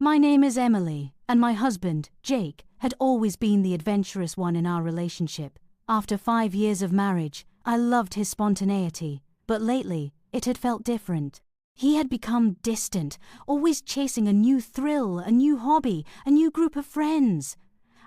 My name is Emily, and my husband, Jake, had always been the adventurous one in our relationship. After 5 years of marriage, I loved his spontaneity, but lately, it had felt different. He had become distant, always chasing a new thrill, a new hobby, a new group of friends.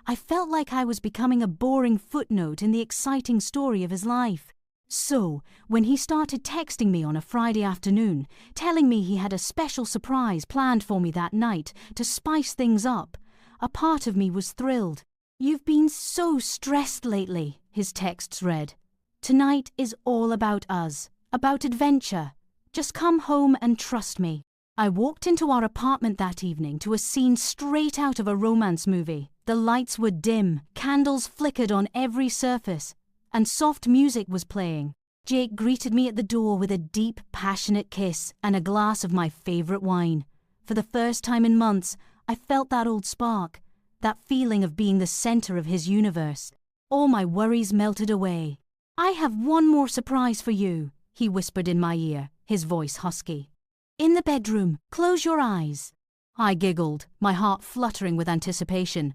I felt like I was becoming a boring footnote in the exciting story of his life. So, when he started texting me on a Friday afternoon, telling me he had a special surprise planned for me that night to spice things up, a part of me was thrilled. "You've been so stressed lately," his texts read. "Tonight is all about us, about adventure. Just come home and trust me." I walked into our apartment that evening to a scene straight out of a romance movie. The lights were dim, candles flickered on every surface, and soft music was playing. Jake greeted me at the door with a deep, passionate kiss and a glass of my favorite wine. For the first time in months, I felt that old spark, that feeling of being the center of his universe. All my worries melted away. "I have one more surprise for you," he whispered in my ear, his voice husky. "In the bedroom, close your eyes." I giggled, my heart fluttering with anticipation.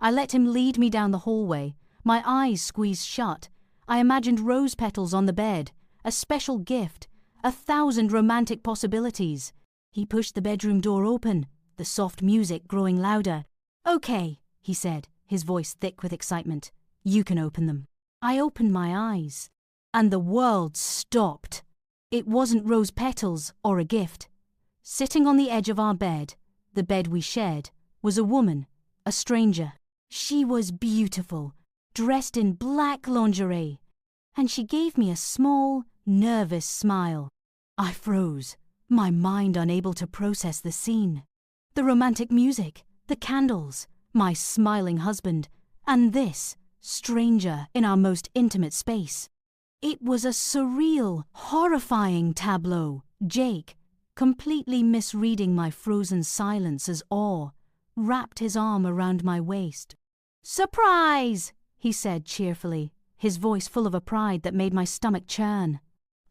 I let him lead me down the hallway, my eyes squeezed shut. I imagined rose petals on the bed, a special gift, 1,000 romantic possibilities. He pushed the bedroom door open, the soft music growing louder. "Okay," he said, his voice thick with excitement. "You can open them." I opened my eyes, and the world stopped. It wasn't rose petals or a gift. Sitting on the edge of our bed, the bed we shared, was a woman, a stranger. She was beautiful, dressed in black lingerie, and she gave me a small, nervous smile. I froze, my mind unable to process the scene. The romantic music, the candles, my smiling husband, and this stranger in our most intimate space. It was a surreal, horrifying tableau. Jake, completely misreading my frozen silence as awe, wrapped his arm around my waist. "Surprise!" he said cheerfully, his voice full of a pride that made my stomach churn.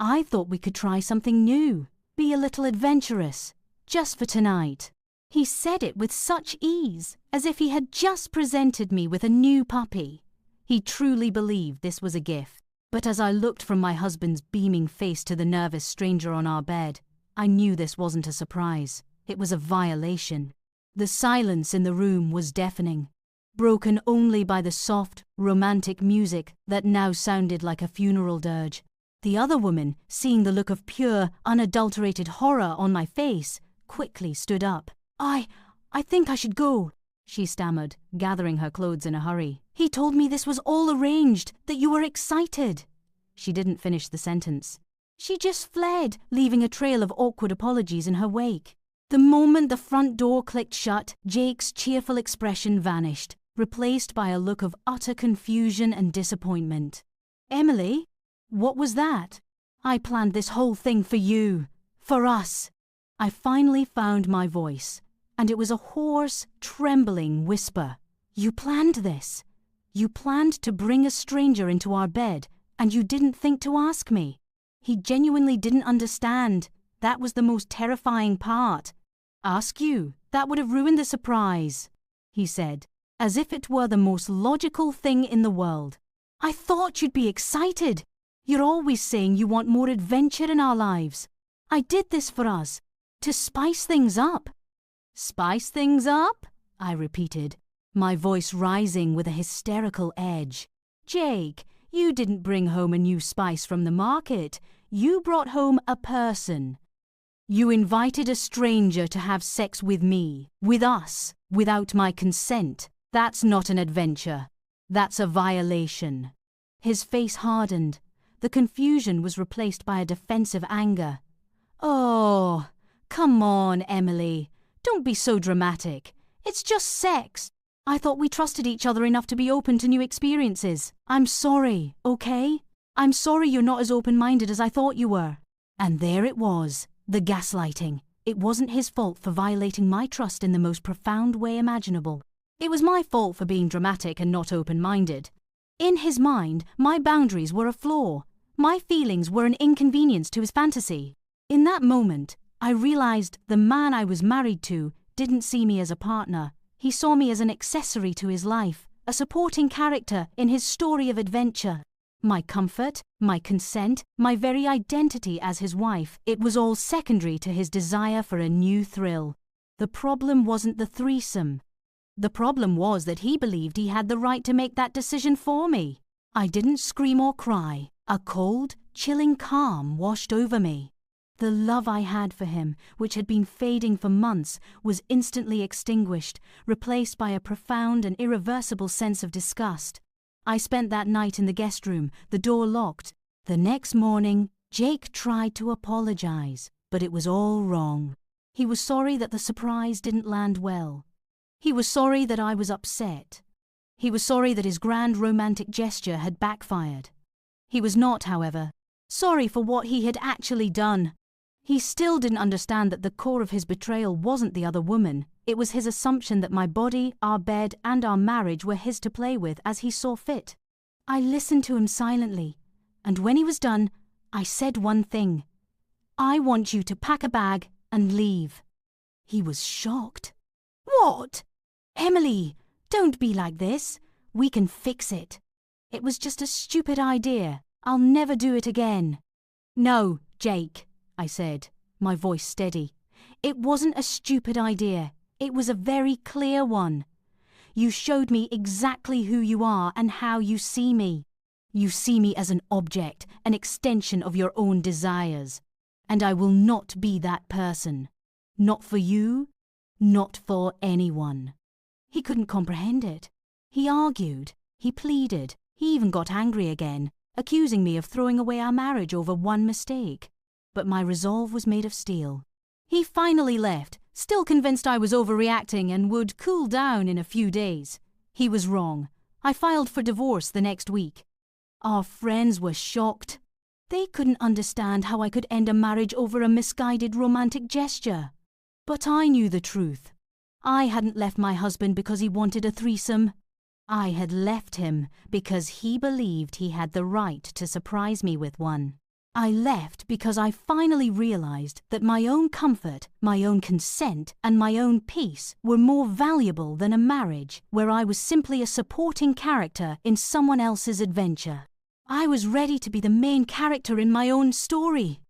"I thought we could try something new, be a little adventurous, just for tonight." He said it with such ease, as if he had just presented me with a new puppy. He truly believed this was a gift. But as I looked from my husband's beaming face to the nervous stranger on our bed, I knew this wasn't a surprise. It was a violation. The silence in the room was deafening, broken only by the soft, romantic music that now sounded like a funeral dirge. The other woman, seeing the look of pure, unadulterated horror on my face, quickly stood up. I think I should go," she stammered, gathering her clothes in a hurry. "He told me this was all arranged, that you were excited." She didn't finish the sentence. She just fled, leaving a trail of awkward apologies in her wake. The moment the front door clicked shut, Jake's cheerful expression vanished, replaced by a look of utter confusion and disappointment. "Emily, what was that?" "I planned this whole thing for you, for us." I finally found my voice, and it was a hoarse, trembling whisper. "You planned this. You planned to bring a stranger into our bed, and you didn't think to ask me." He genuinely didn't understand. That was the most terrifying part. "Ask you? That would have ruined the surprise," he said, as if it were the most logical thing in the world. "I thought you'd be excited. You're always saying you want more adventure in our lives. I did this for us, to spice things up." "Spice things up?" I repeated, my voice rising with a hysterical edge. "Jake, you didn't bring home a new spice from the market. You brought home a person. You invited a stranger to have sex with me, with us, without my consent. That's not an adventure. That's a violation." His face hardened. The confusion was replaced by a defensive anger. "Oh, come on, Emily. Don't be so dramatic. It's just sex. I thought we trusted each other enough to be open to new experiences. I'm sorry, okay? I'm sorry you're not as open-minded as I thought you were." And there it was, the gaslighting. It wasn't his fault for violating my trust in the most profound way imaginable. It was my fault for being dramatic and not open-minded. In his mind, my boundaries were a flaw. My feelings were an inconvenience to his fantasy. In that moment, I realized the man I was married to didn't see me as a partner. He saw me as an accessory to his life, a supporting character in his story of adventure. My comfort, my consent, my very identity as his wife, it was all secondary to his desire for a new thrill. The problem wasn't the threesome. The problem was that he believed he had the right to make that decision for me. I didn't scream or cry. A cold, chilling calm washed over me. The love I had for him, which had been fading for months, was instantly extinguished, replaced by a profound and irreversible sense of disgust. I spent that night in the guest room, the door locked. The next morning, Jake tried to apologize, but it was all wrong. He was sorry that the surprise didn't land well. He was sorry that I was upset. He was sorry that his grand romantic gesture had backfired. He was not, however, sorry for what he had actually done. He still didn't understand that the core of his betrayal wasn't the other woman. It was his assumption that my body, our bed, and our marriage were his to play with as he saw fit. I listened to him silently, and when he was done, I said one thing. I want you to pack a bag and leave. He was shocked. What? Emily, don't be like this. We can fix it. It was just a stupid idea. I'll never do it again. No, Jake, I said, my voice steady. It wasn't a stupid idea. It was a very clear one. You showed me exactly who you are and how you see me. You see me as an object, an extension of your own desires. And I will not be that person. Not for you, not for anyone. He couldn't comprehend it. He argued, he pleaded, he even got angry again, accusing me of throwing away our marriage over one mistake. But my resolve was made of steel. He finally left, still convinced I was overreacting and would cool down in a few days. He was wrong. I filed for divorce the next week. Our friends were shocked. They couldn't understand how I could end a marriage over a misguided romantic gesture. But I knew the truth. I hadn't left my husband because he wanted a threesome. I had left him because he believed he had the right to surprise me with one. I left because I finally realized that my own comfort, my own consent, and my own peace were more valuable than a marriage where I was simply a supporting character in someone else's adventure. I was ready to be the main character in my own story.